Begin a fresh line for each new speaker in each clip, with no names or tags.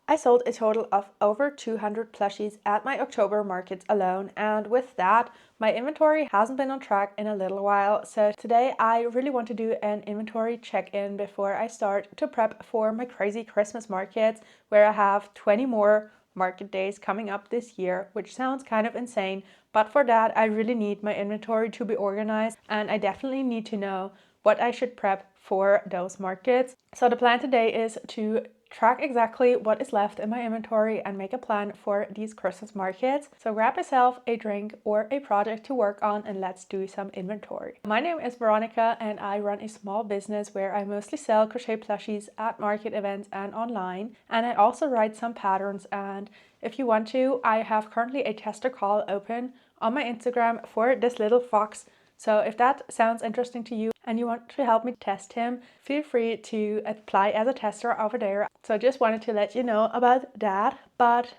I sold a total of over 200 plushies at my October markets alone, and with that, my inventory hasn't been on track in a little while. So today I really want to do an inventory check-in before I start to prep for my crazy Christmas markets, where I have 20 more market days coming up this year, which sounds kind of insane, but for that I really need my inventory to be organized, and I definitely need to know what I should prep for those markets. So the plan today is to track exactly what is left in my inventory and make a plan for these Christmas markets. So grab yourself a drink or a project to work on and let's do some inventory. My name is Veronica and I run a small business where I mostly sell crochet plushies at market events and online, and I also write some patterns. And if you want to, I have currently a tester call open on my Instagram for this little fox. So if that sounds interesting to you and you want to help me test him, feel free to apply as a tester over there. So I just wanted to let you know about that. But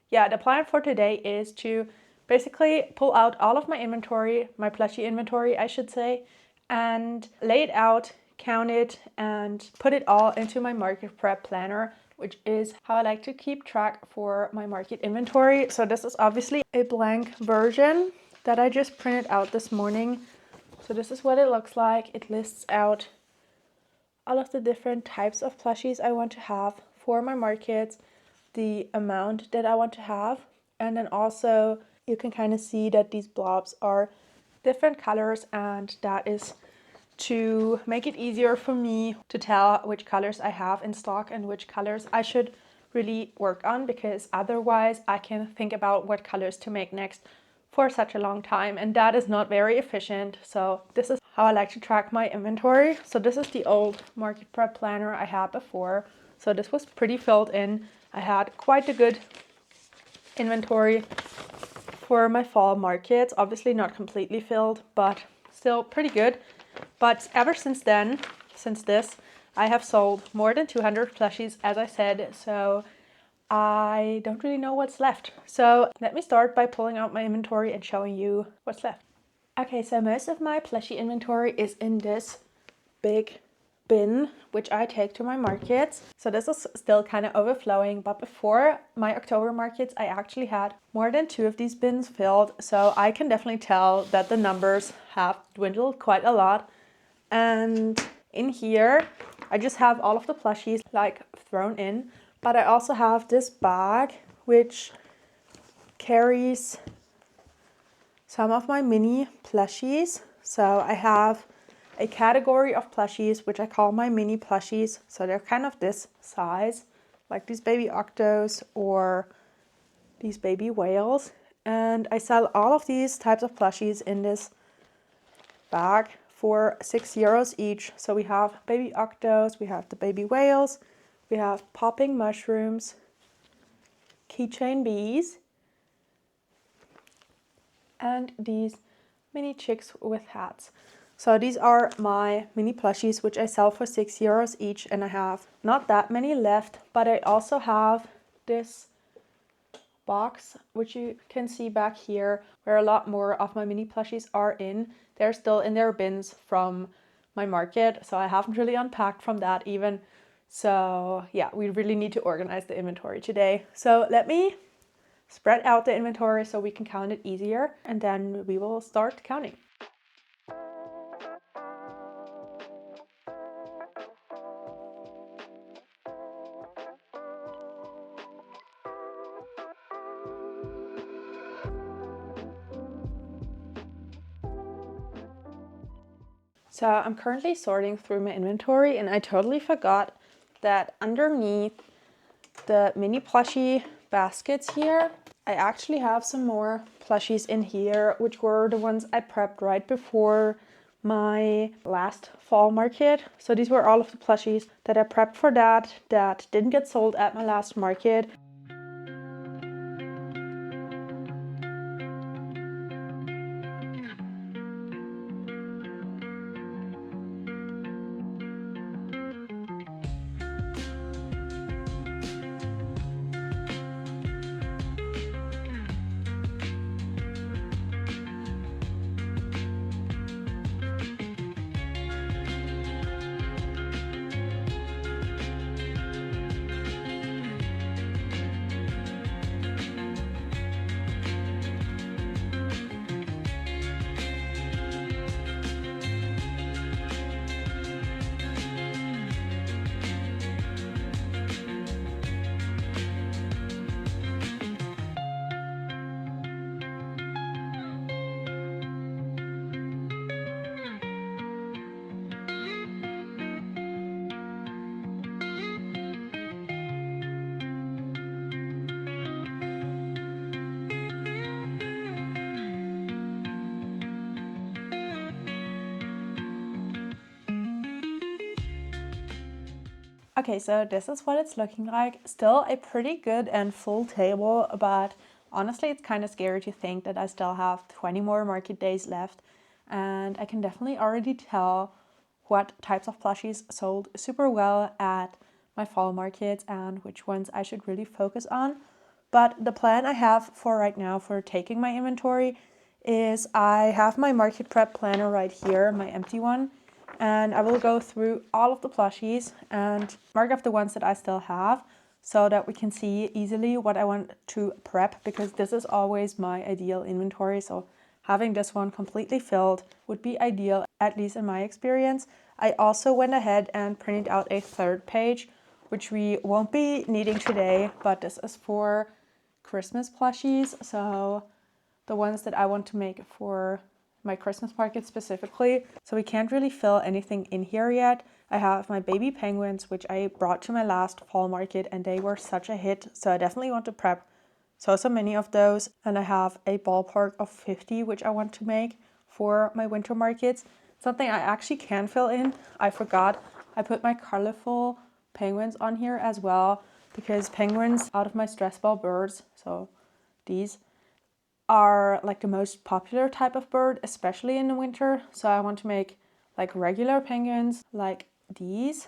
yeah, the plan for today is to basically pull out all of my inventory, my plushie inventory, I should say, and lay it out, count it, and put it all into my market prep planner, which is how I like to keep track for my market inventory. So this is obviously a blank version that I just printed out this morning. So this is what it looks like. It lists out all of the different types of plushies I want to have for my markets, the amount that I want to have, and then also you can kind of see that these blobs are different colors, and that is to make it easier for me to tell which colors I have in stock and which colors I should really work on, because otherwise I can think about what colors to make next for such a long time, and that is not very efficient. So this is how I like to track my inventory. So this is the old market prep planner I had before. So this was pretty filled in. I had quite a good inventory for my fall markets. Obviously not completely filled, but still pretty good. But ever since then, since this, I have sold more than 200 plushies, as I said. So I don't really know what's left. So let me start by pulling out my inventory and showing you what's left. Okay, so most of my plushie inventory is in this big bin, which I take to my markets. So this is still kind of overflowing, but before my October markets, I actually had more than 2 of these bins filled. So I can definitely tell that the numbers have dwindled quite a lot. And in here, I just have all of the plushies like thrown in. But I also have this bag which carries some of my mini plushies. So I have a category of plushies which I call my mini plushies. So they're kind of this size, like these baby octos or these baby whales. And I sell all of these types of plushies in this bag for €6 each. So we have baby octos, we have the baby whales, we have popping mushrooms, keychain bees, and these mini chicks with hats. So these are my mini plushies, which I sell for €6 each, and I have not that many left, but I also have this box, which you can see back here, where a lot more of my mini plushies are in. They're still in their bins from my market, so I haven't really unpacked from that even. So yeah, we really need to organize the inventory today. So let me spread out the inventory so we can count it easier, and then we will start counting. So I'm currently sorting through my inventory, and I totally forgot that underneath the mini plushie baskets here, I actually have some more plushies in here, which were the ones I prepped right before my last fall market. So these were all of the plushies that I prepped for that didn't get sold at my last market. Okay, so this is what it's looking like. Still a pretty good and full table, but honestly it's kind of scary to think that I still have 20 more market days left, and I can definitely already tell what types of plushies sold super well at my fall markets and which ones I should really focus on. But the plan I have for right now for taking my inventory is I have my market prep planner right here, my empty one, and I will go through all of the plushies and mark off the ones that I still have so that we can see easily what I want to prep, because this is always my ideal inventory. So having this one completely filled would be ideal, at least in my experience. I also went ahead and printed out a third page, which we won't be needing today, but this is for Christmas plushies. So the ones that I want to make for my Christmas market specifically. So we can't really fill anything in here yet. I have my baby penguins, which I brought to my last fall market and they were such a hit. So I definitely want to prep so many of those. And I have a ballpark of 50, which I want to make for my winter markets. Something I actually can fill in. I forgot. I put my colorful penguins on here as well, because penguins out of my stress ball birds, so these are like the most popular type of bird, especially in the winter. So I want to make like regular penguins like these.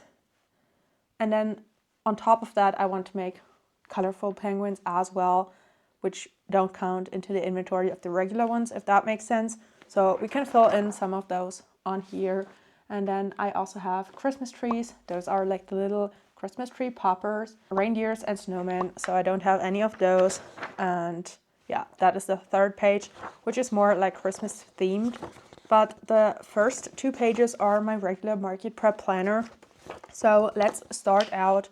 And then on top of that, I want to make colorful penguins as well, which don't count into the inventory of the regular ones, if that makes sense. So we can fill in some of those on here. And then I also have Christmas trees. Those are like the little Christmas tree poppers, reindeers and snowmen. So I don't have any of those. And yeah, that is the third page, which is more like Christmas themed. But the first two pages are my regular market prep planner. So let's start out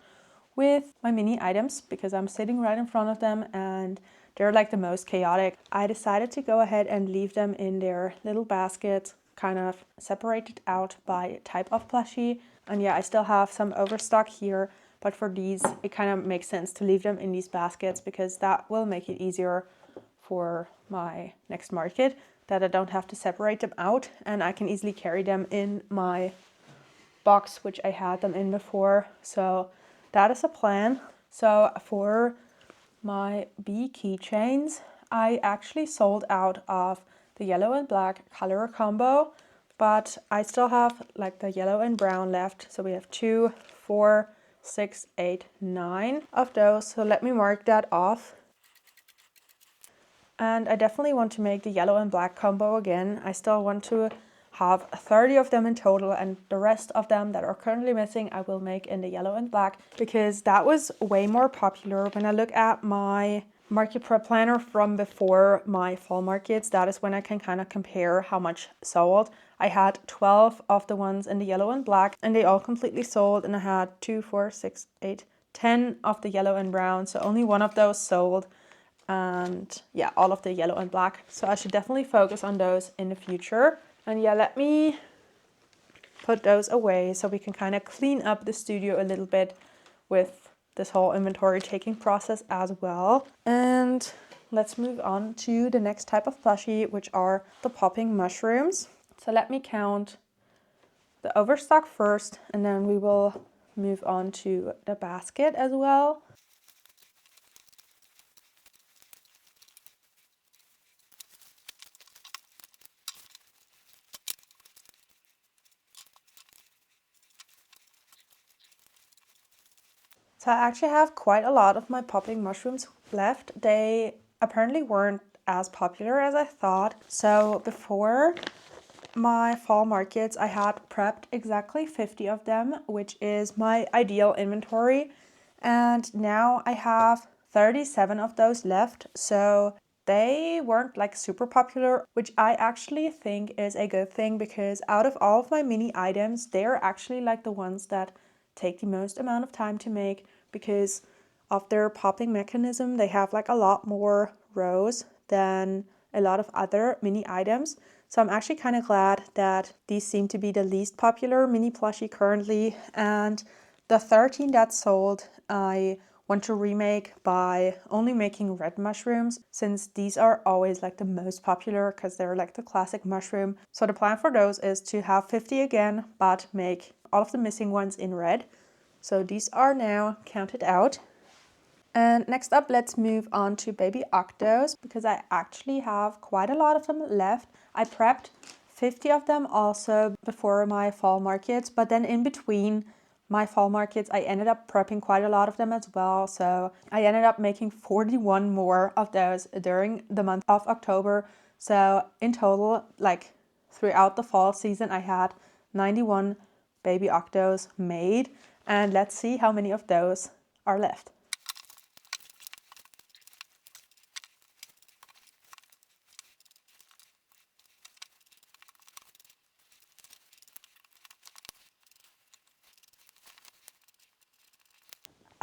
with my mini items, because I'm sitting right in front of them and they're like the most chaotic. I decided to go ahead and leave them in their little baskets, kind of separated out by type of plushie. And yeah, I still have some overstock here, but for these, it kind of makes sense to leave them in these baskets, because that will make it easier for my next market, that I don't have to separate them out and I can easily carry them in my box, which I had them in before. So that is a plan. So for my bee keychains, I actually sold out of the yellow and black color combo, but I still have like the yellow and brown left. So we have 2, 4, 6, 8, 9 of those. So let me mark that off. And I definitely want to make the yellow and black combo again. I still want to have 30 of them in total, and the rest of them that are currently missing I will make in the yellow and black, because that was way more popular. When I look at my market prep planner from before my fall markets, that is when I can kind of compare how much sold. I had 12 of the ones in the yellow and black and they all completely sold, and I had 2, 4, 6, 8, 10 of the yellow and brown, so only one of those sold. And yeah, all of the yellow and black. So I should definitely focus on those in the future. And yeah, let me put those away so we can kind of clean up the studio a little bit with this whole inventory taking process as well. And let's move on to the next type of plushie, which are the popping mushrooms. So let me count the overstock first, and then we will move on to the basket as well. So I actually have quite a lot of my popping mushrooms left. They apparently weren't as popular as I thought. So before my fall markets, I had prepped exactly 50 of them, which is my ideal inventory. And now I have 37 of those left. So they weren't like super popular, which I actually think is a good thing, because out of all of my mini items, they're actually like the ones that take the most amount of time to make, because of their popping mechanism. They have like a lot more rows than a lot of other mini items. So I'm actually kind of glad that these seem to be the least popular mini plushie currently. And the 13 that sold, I want to remake by only making red mushrooms, since these are always like the most popular because they're like the classic mushroom. So the plan for those is to have 50 again, but make all of the missing ones in red. So these are now counted out. And next up, let's move on to baby octos, because I actually have quite a lot of them left. I prepped 50 of them also before my fall markets, but then in between my fall markets, I ended up prepping quite a lot of them as well. So I ended up making 41 more of those during the month of October. So in total, like throughout the fall season, I had 91 baby octos made. And let's see how many of those are left.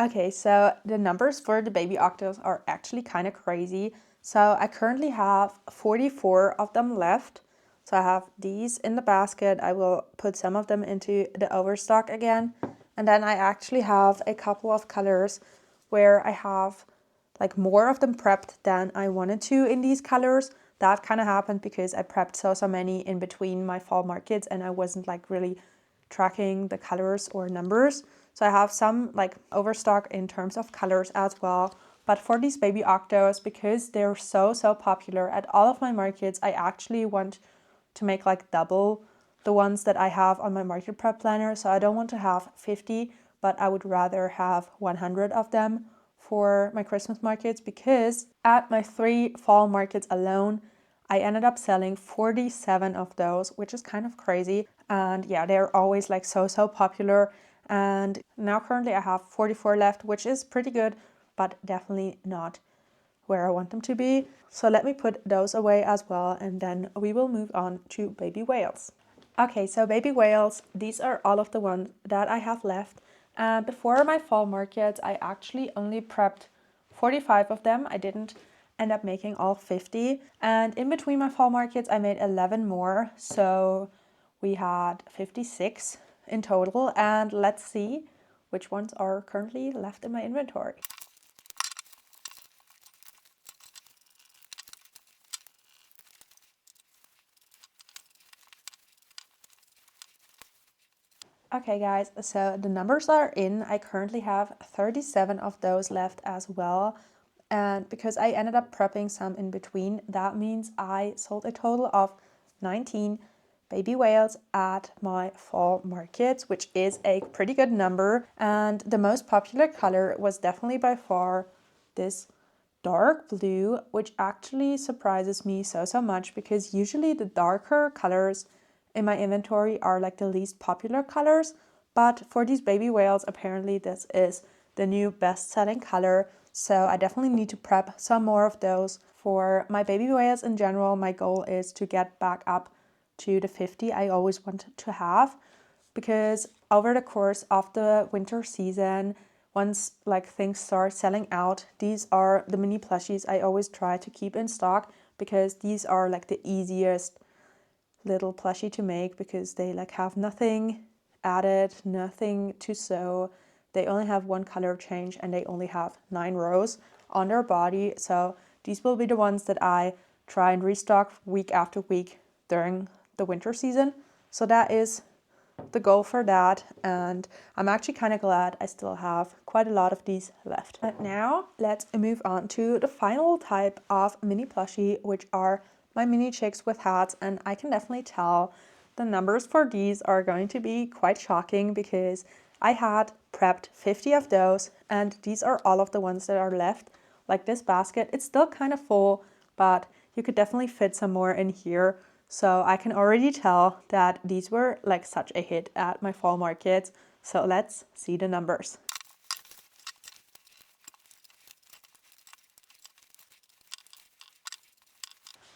Okay, so the numbers for the baby octos are actually kind of crazy. So I currently have 44 of them left. So I have these in the basket. I will put some of them into the overstock again. And then I actually have a couple of colors where I have like more of them prepped than I wanted to in these colors. That kind of happened because I prepped so many in between my fall markets and I wasn't like really tracking the colors or numbers. So I have some like overstock in terms of colors as well. But for these baby octos, because they're so popular at all of my markets, I actually want to make like double the ones that I have on my market prep planner. So I don't want to have 50, but I would rather have 100 of them for my Christmas markets, because at my 3 fall markets alone, I ended up selling 47 of those, which is kind of crazy. And yeah, they're always like so popular. And now currently I have 44 left, which is pretty good, but definitely not where I want them to be. So let me put those away as well, and then we will move on to baby whales. Okay, so baby whales, these are all of the ones that I have left. And before my fall market, I actually only prepped 45 of them. I didn't end up making all 50. And in between my fall markets, I made 11 more. So we had 56 in total. And let's see which ones are currently left in my inventory. Okay guys, so the numbers are in. I currently have 37 of those left as well. And because I ended up prepping some in between, that means I sold a total of 19 baby whales at my fall markets, which is a pretty good number. And the most popular color was definitely by far this dark blue, which actually surprises me so much, because usually the darker colors in my inventory are like the least popular colors. But for these baby whales, apparently this is the new best-selling color. So I definitely need to prep some more of those. For my baby whales in general, my goal is to get back up to the 50 I always wanted to have, because over the course of the winter season, once like things start selling out, these are the mini plushies I always try to keep in stock, because these are like the easiest little plushie to make, because they like have nothing added, nothing to sew. They only have one color change and they only have 9 rows on their body. So these will be the ones that I try and restock week after week during the winter season. So that is the goal for that, and I'm actually kind of glad I still have quite a lot of these left. But now let's move on to the final type of mini plushie, which are my mini chicks with hats. And I can definitely tell the numbers for these are going to be quite shocking, because I had prepped 50 of those and these are all of the ones that are left. Like this basket, it's still kind of full, but you could definitely fit some more in here. So I can already tell that these were like such a hit at my fall markets. So let's see the numbers.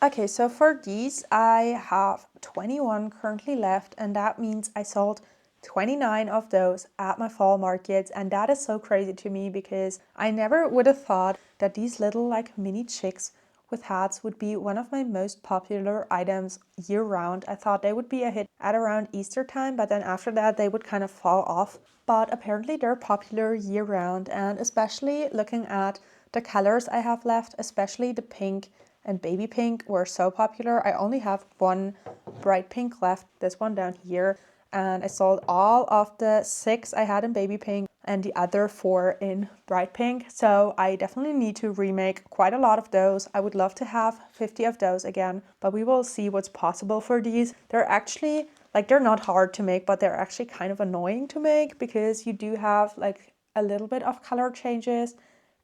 Okay, so for these, I have 21 currently left, and that means I sold 29 of those at my fall markets. And that is so crazy to me, because I never would have thought that these little like mini chicks with hats would be one of my most popular items year round. I thought they would be a hit at around Easter time, but then after that they would kind of fall off. But apparently they're popular year round, and especially looking at the colors I have left, especially the pink and baby pink were so popular. I only have one bright pink left, this one down here, and I sold all of the 6 I had in baby pink. and the other 4 in bright pink. So I definitely need to remake quite a lot of those. I would love to have 50 of those again, but we will see what's possible for these. They're actually, like, they're not hard to make, but they're actually kind of annoying to make because you do have like a little bit of color changes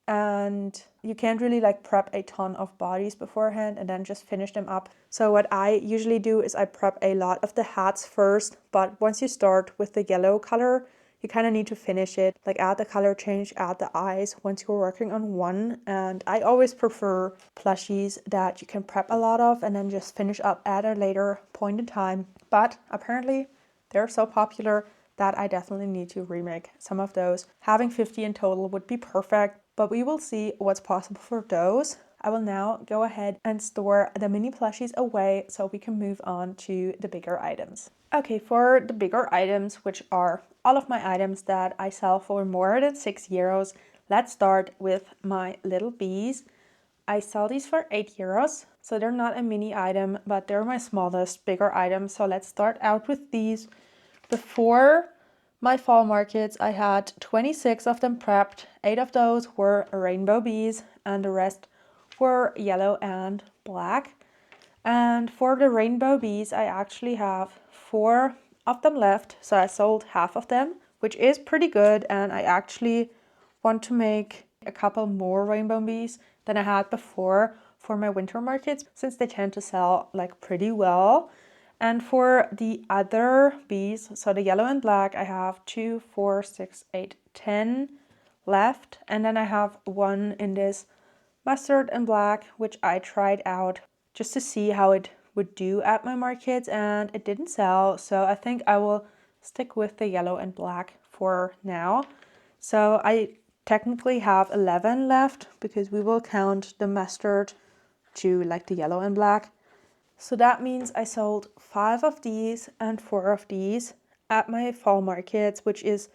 and you can't really like prep a ton of bodies beforehand and then just finish them up. So what I usually do is I prep a lot of the hats first, but once you start with the yellow color, you kind of need to finish it, like add the color change, add the eyes once you're working on one. And I always prefer plushies that you can prep a lot of and then just finish up at a later point in time. But apparently they're so popular that I definitely need to remake some of those. Having 50 in total would be perfect, but we will see what's possible for those. I will now go ahead and store the mini plushies away so we can move on to the bigger items. Okay, for the bigger items, which are all of my items that I sell for more than €6, let's start with my little bees. I sell these for €8, so they're not a mini item, but they're my smallest, bigger item. So let's start out with these. Before my fall markets, I had 26 of them prepped. 8 of those were rainbow bees and the rest were yellow and black. And for the rainbow bees, I actually have 4 of them left. So I sold half of them, which is pretty good. And I actually want to make a couple more rainbow bees than I had before for my winter markets, since they tend to sell like pretty well. And for the other bees, so the yellow and black, I have 2, 4, 6, 8, 10 left. And then I have 1 in this mustard and black, which I tried out just to see how it would do at my markets, and it didn't sell. So I think I will stick with the yellow and black for now. So I technically have 11 left because we will count the mustard to like the yellow and black. So that means I sold 5 of these and 4 of these at my fall markets, which is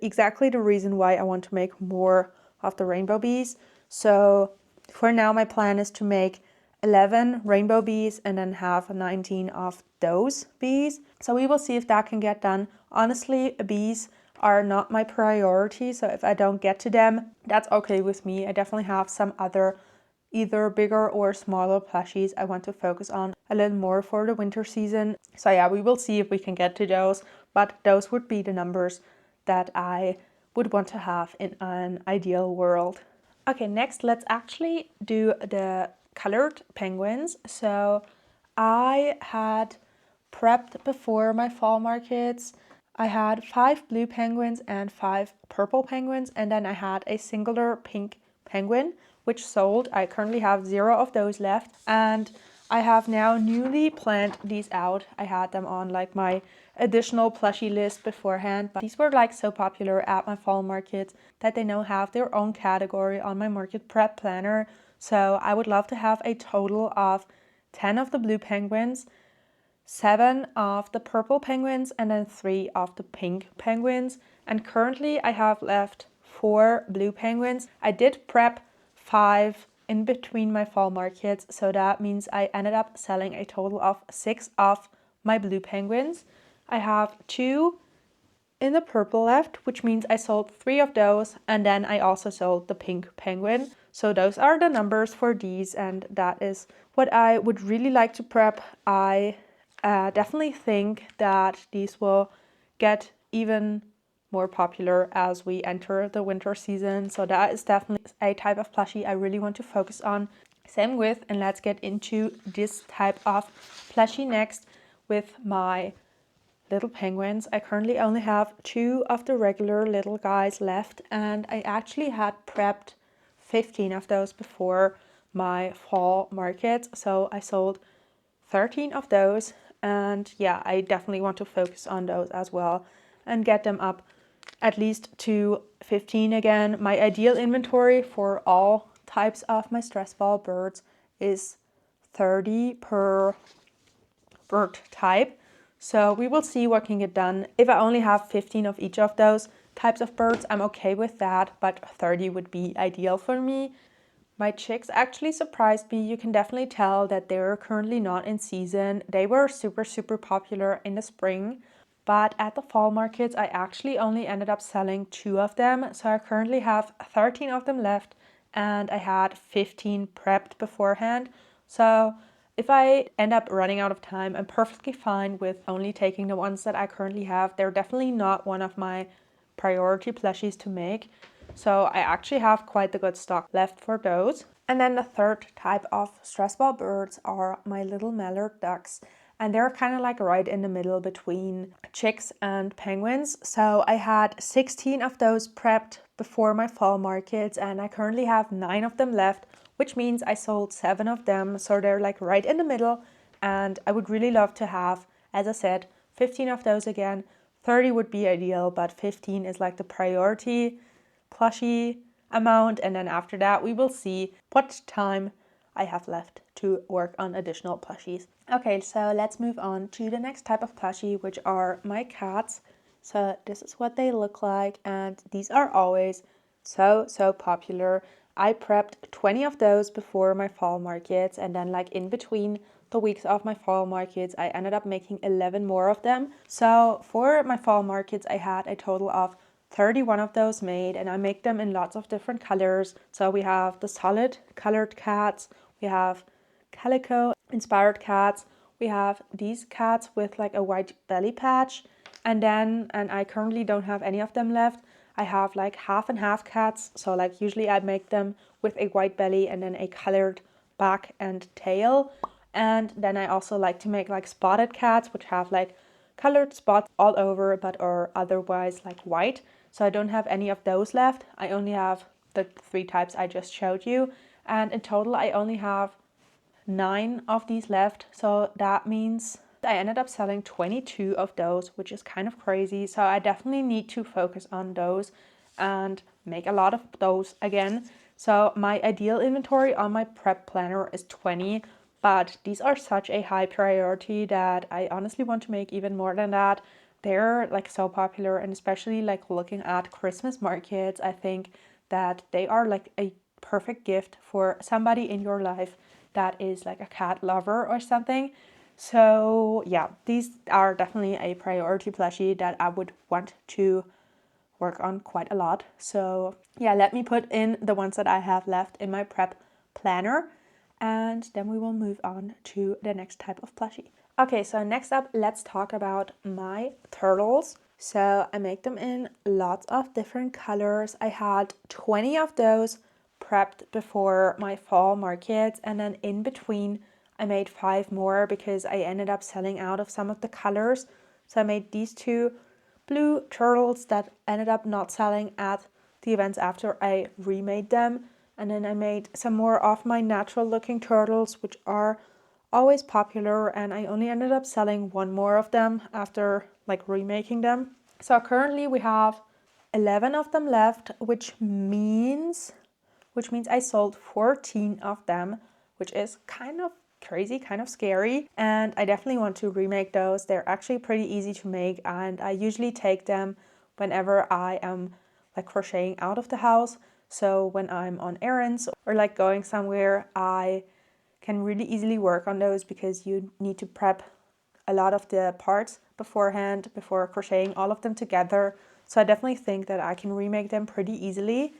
exactly the reason why I want to make more of the rainbow bees. So for now, my plan is to make 11 rainbow bees and then have 19 of those bees. So we will see if that can get done. Honestly, bees are not my priority. So if I don't get to them, that's okay with me. I definitely have some other either bigger or smaller plushies I want to focus on a little more for the winter season. So yeah, we will see if we can get to those, but those would be the numbers that I would want to have in an ideal world. Okay, next let's actually do the colored penguins. So I had prepped before my fall markets. I had 5 blue penguins and 5 purple penguins, and then I had a singular pink penguin which sold. I currently have 0 of those left, and I have now newly planned these out. I had them on like my additional plushie list beforehand, but these were like so popular at my fall market that they now have their own category on my market prep planner. So I would love to have a total of 10 of the blue penguins, 7 of the purple penguins, and then 3 of the pink penguins. And currently I have left 4 blue penguins. I did prep 5 in between my fall markets, so that means I ended up selling a total of 6 of my blue penguins. I have 2 in the purple left, which means I sold 3 of those, and then I also sold the pink penguin. So those are the numbers for these, and that is what I would really like to prep. I definitely think that these will get even more popular as we enter the winter season. So that is definitely a type of plushie I really want to focus on. Same with, and let's get into this type of plushie next with my little penguins. I currently only have 2 of the regular little guys left, and I actually had prepped 15 of those before my fall market. So I sold 13 of those, and yeah, I definitely want to focus on those as well and get them up at least to 15 again. My ideal inventory for all types of my stress ball birds is 30 per bird type. So we will see what can get done. If I only have 15 of each of those types of birds, I'm okay with that, but 30 would be ideal for me. My chicks actually surprised me. You can definitely tell that they're currently not in season. They were super popular in the spring, but at the fall markets I actually only ended up selling 2 of them. So I currently have 13 of them left and I had 15 prepped beforehand. So if I end up running out of time, I'm perfectly fine with only taking the ones that I currently have. They're definitely not one of my priority plushies to make. So I actually have quite the good stock left for those. And then the third type of stress ball birds are my little mallard ducks. And they're kind of like right in the middle between chicks and penguins. So I had 16 of those prepped before my fall markets and I currently have 9 of them left, which means I sold 7 of them. So they're like right in the middle and I would really love to have, as I said, 15 of those again. 30 would be ideal, but 15 is like the priority plushie amount, and then after that we will see what time I have left to work on additional plushies. Okay, so let's move on to the next type of plushie, which are my cats. So this is what they look like, and these are always so popular. I prepped 20 of those before my fall markets, and then like in between the weeks of my fall markets I ended up making 11 more of them. So for my fall markets I had a total of 31 of those made, and I make them in lots of different colors. So we have the solid colored cats, we have calico inspired cats, we have these cats with like a white belly patch, and I currently don't have any of them left. I have like half and half cats, so like usually I make them with a white belly and then a colored back and tail. And then I also like to make like spotted cats, which have like colored spots all over but are otherwise like white. So I don't have any of those left. I only have the 3 types I just showed you, and in total I only have 9 of these left. So that means I ended up selling 22 of those, which is kind of crazy. So I definitely need to focus on those and make a lot of those again. So my ideal inventory on my prep planner is 20, but these are such a high priority that I honestly want to make even more than that. They're like so popular, and especially like looking at Christmas markets, I think that they are like a perfect gift for somebody in your life that is like a cat lover or something. So yeah, these are definitely a priority plushie that I would want to work on quite a lot. So yeah, let me put in the ones that I have left in my prep planner, and then we will move on to the next type of plushie. Okay, so next up, let's talk about my turtles. So I make them in lots of different colors. I had 20 of those prepped before my fall markets, and then in between I made 5 more because I ended up selling out of some of the colors. So I made these 2 blue turtles that ended up not selling at the events after I remade them. And then I made some more of my natural looking turtles, which are always popular, and I only ended up selling 1 more of them after like remaking them. So currently we have 11 of them left, which means I sold 14 of them, which is kind of crazy, kind of scary, and I definitely want to remake those. They're actually pretty easy to make, and I usually take them whenever I am like crocheting out of the house. So when I'm on errands or like going somewhere, I can really easily work on those because you need to prep a lot of the parts beforehand before crocheting all of them together. So I definitely think that I can remake them pretty easily.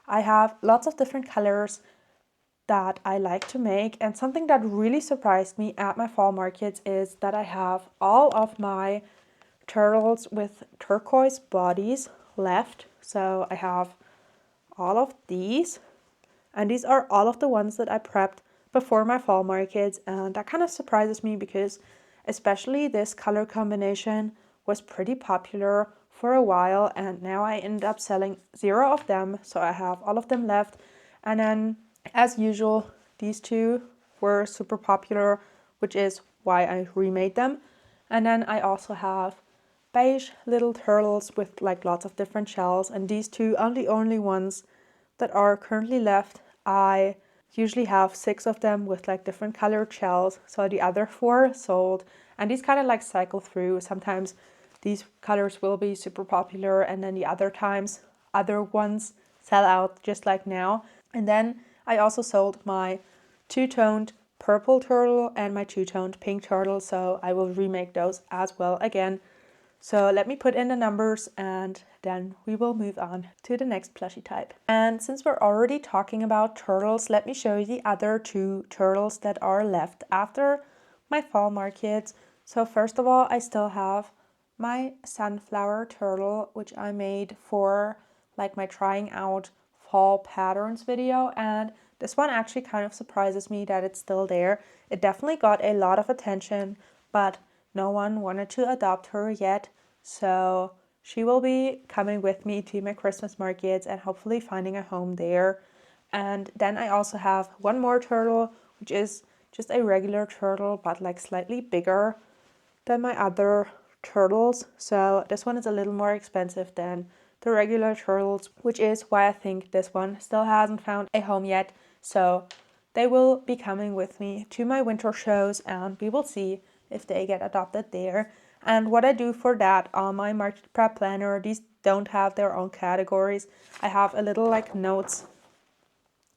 I have lots of different colors that I like to make, and something that really surprised me at my fall markets is that I have all of my turtles with turquoise bodies left. So I have all of these, and these are all of the ones that I prepped before my fall markets, and that kind of surprises me because especially this color combination was pretty popular for a while, and now I ended up selling 0 of them, so I have all of them left. And then as usual, these 2 were super popular, which is why I remade them. And then I also have beige little turtles with like lots of different shells, and these 2 are the only ones that are currently left. I usually have 6 of them with like different colored shells, so the other 4 sold, and these kind of like cycle through. Sometimes these colors will be super popular, and then the other times other ones sell out, just like now. And then I also sold my 2-toned purple turtle and my 2-toned pink turtle, so I will remake those as well again. So let me put in the numbers and then we will move on to the next plushie type. And since we're already talking about turtles, let me show you the other two turtles that are left after my fall markets. So first of all, I still have my sunflower turtle, which I made for like my trying out fall patterns video, and this one actually kind of surprises me that it's still there. It definitely got a lot of attention, but no one wanted to adopt her yet, so she will be coming with me to my Christmas markets and hopefully finding a home there. And then I also have one more turtle, which is just a regular turtle, but like slightly bigger than my other turtles. So this one is a little more expensive than the regular turtles, which is why I think this one still hasn't found a home yet. So they will be coming with me to my winter shows and we will see if they get adopted there. And what I do for that on my market prep planner, these don't have their own categories. I have a little like notes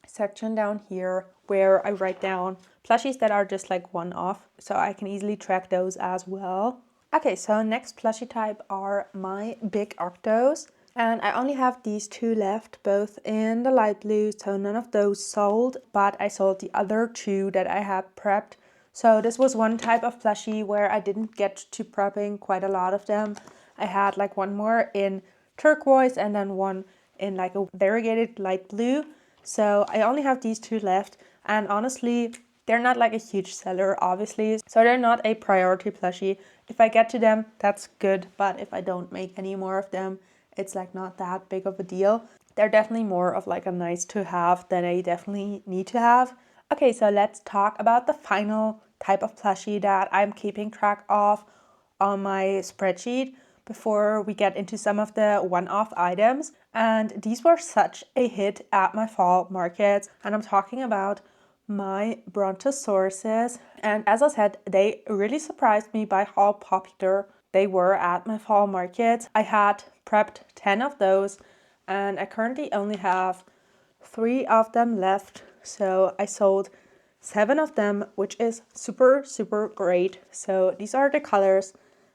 section down here where I write down plushies that are just like one-off, so I can easily track those as well. Okay, so next plushie type are my big octos. And I only have these two left, both in the light blue, so none of those sold, but I sold the other two that I had prepped. So this was one type of plushie where I didn't get to prepping quite a lot of them. I had like one more in turquoise and then one in like a variegated light blue. So I only have these two left, and honestly, they're not like a huge seller, obviously, so they're not a priority plushie. If I get to them, that's good, but if I don't make any more of them, it's like not that big of a deal. They're definitely more of like a nice to have than a definitely need to have. Okay, so let's talk about the final type of plushie that I'm keeping track of on my spreadsheet before we get into some of the one-off items. And these were such a hit at my fall markets, and I'm talking about my brontosauruses. And as I said, they really surprised me by how popular they were at my fall market. I had prepped 10 of those and I currently only have 3 of them left. So I sold 7 of them, which is super great. So these are the colors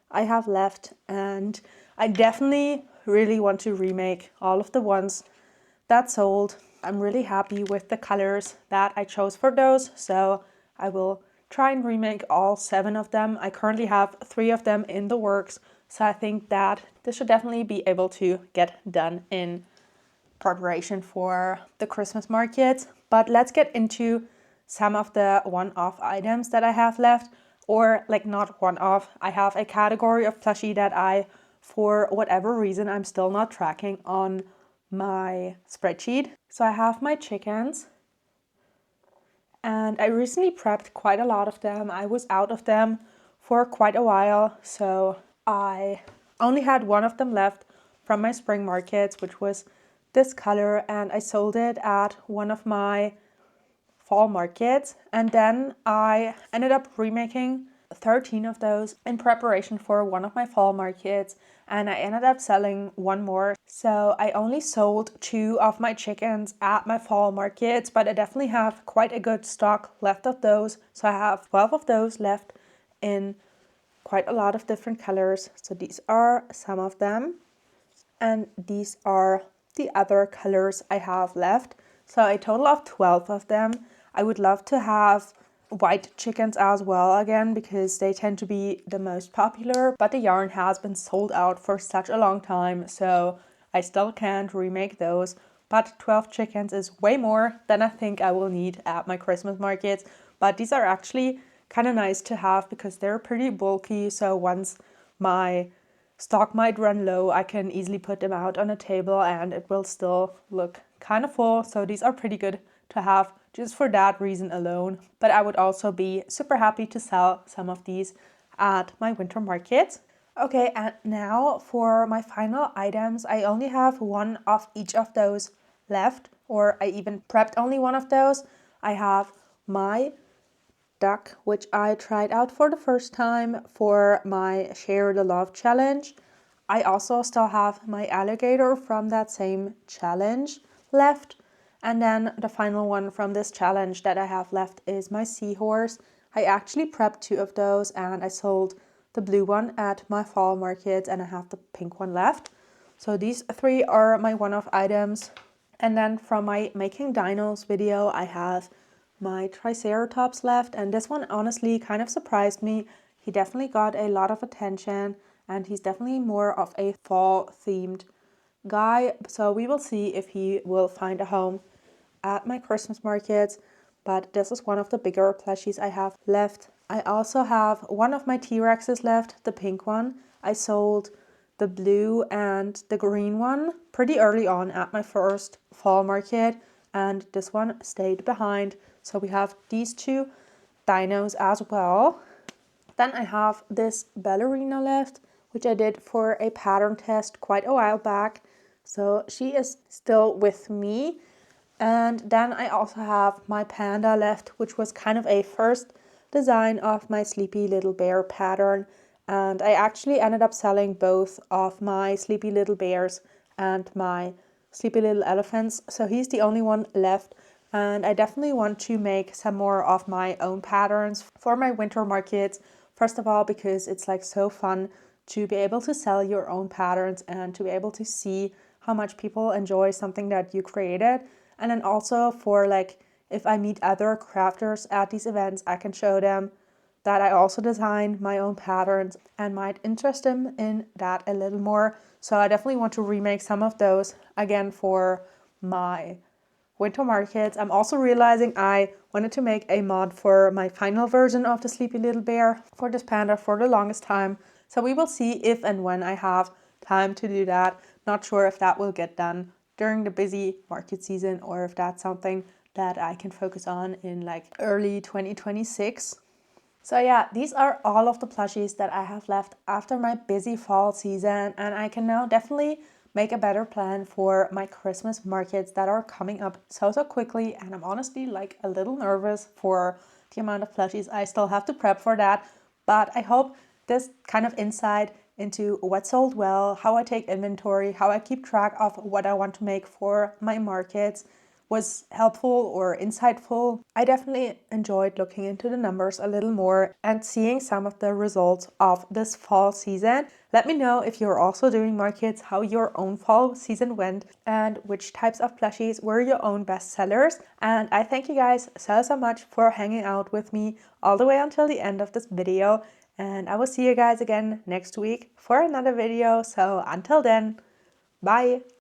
I have left, and I definitely really want to remake all of the ones that sold. I'm really happy with the colors that I chose for those, so I will try and remake all 7 of them. I currently have 3 of them in the works, so I think that this should definitely be able to get done in preparation for the Christmas market. But let's get into some of the one-off items that I have left, or like not one-off. I have a category of plushie that I, for whatever reason, I'm still not tracking on my spreadsheet. So I have my chickens, and I recently prepped quite a lot of them. I was out of them for quite a while, so I only had one of them left from my spring markets, which was this color, and I sold it at one of my fall markets. And then I ended up remaking 13 of those in preparation for one of my fall markets, and I ended up selling one more. So I only sold 2 of my chickens at my fall markets, but I definitely have quite a good stock left of those. So I have 12 of those left in quite a lot of different colors. So these are some of them, and these are the other colors I have left. So a total of 12 of them. I would love to have white chickens as well again, because they tend to be the most popular, but the yarn has been sold out for such a long time, so I still can't remake those. But 12 chickens is way more than I think I will need at my Christmas markets. But these are actually kind of nice to have because they're pretty bulky, so once my stock might run low, I can easily put them out on a table and it will still look kind of full. So these are pretty good to have just for that reason alone. But I would also be super happy to sell some of these at my winter market. Okay, and now for my final items, I only have one of each of those left, or I even prepped only one of those. I have my duck, which I tried out for the first time for my Share the Love challenge. I also still have my alligator from that same challenge left. And then the final one from this challenge that I have left is my seahorse. I actually prepped 2 of those and I sold the blue one at my fall market and I have the pink one left. So these three are my one-off items. And then from my making dinos video, I have my triceratops left, and this one honestly kind of surprised me. He definitely got a lot of attention and he's definitely more of a fall themed guy, so we will see if he will find a home at my Christmas markets. But this is one of the bigger plushies I have left. I also have one of my T-Rexes left, the pink one. I sold the blue and the green one pretty early on at my first fall market, and this one stayed behind. So we have these two dinos as well. Then I have this ballerina left, which I did for a pattern test quite a while back. So she is still with me. And then I also have my panda left, which was kind of a first design of my Sleepy Little Bear pattern. And I actually ended up selling both of my Sleepy Little Bears and my Sleepy Little Elephants. So he's the only one left. And I definitely want to make some more of my own patterns for my winter markets. First of all, because it's like so fun to be able to sell your own patterns and to be able to see how much people enjoy something that you created. And then also for like, if I meet other crafters at these events, I can show them that I also designed my own patterns and might interest them in that a little more. So I definitely want to remake some of those again for my winter markets. I'm also realizing I wanted to make a mod for my final version of the Sleepy Little Bear for this panda for the longest time. So we will see if and when I have time to do that. Not sure if that will get done during the busy market season or if that's something that I can focus on in like early 2026. So yeah, these are all of the plushies that I have left after my busy fall season, and I can now definitely make a better plan for my Christmas markets that are coming up so quickly. And I'm honestly like a little nervous for the amount of plushies I still have to prep for that. But I hope this kind of insight into what sold well, how I take inventory, how I keep track of what I want to make for my markets was helpful or insightful. I definitely enjoyed looking into the numbers a little more and seeing some of the results of this fall season. Let me know if you're also doing markets, how your own fall season went, and which types of plushies were your own best sellers. And I thank you guys so much for hanging out with me all the way until the end of this video. And I will see you guys again next week for another video. So until then, bye!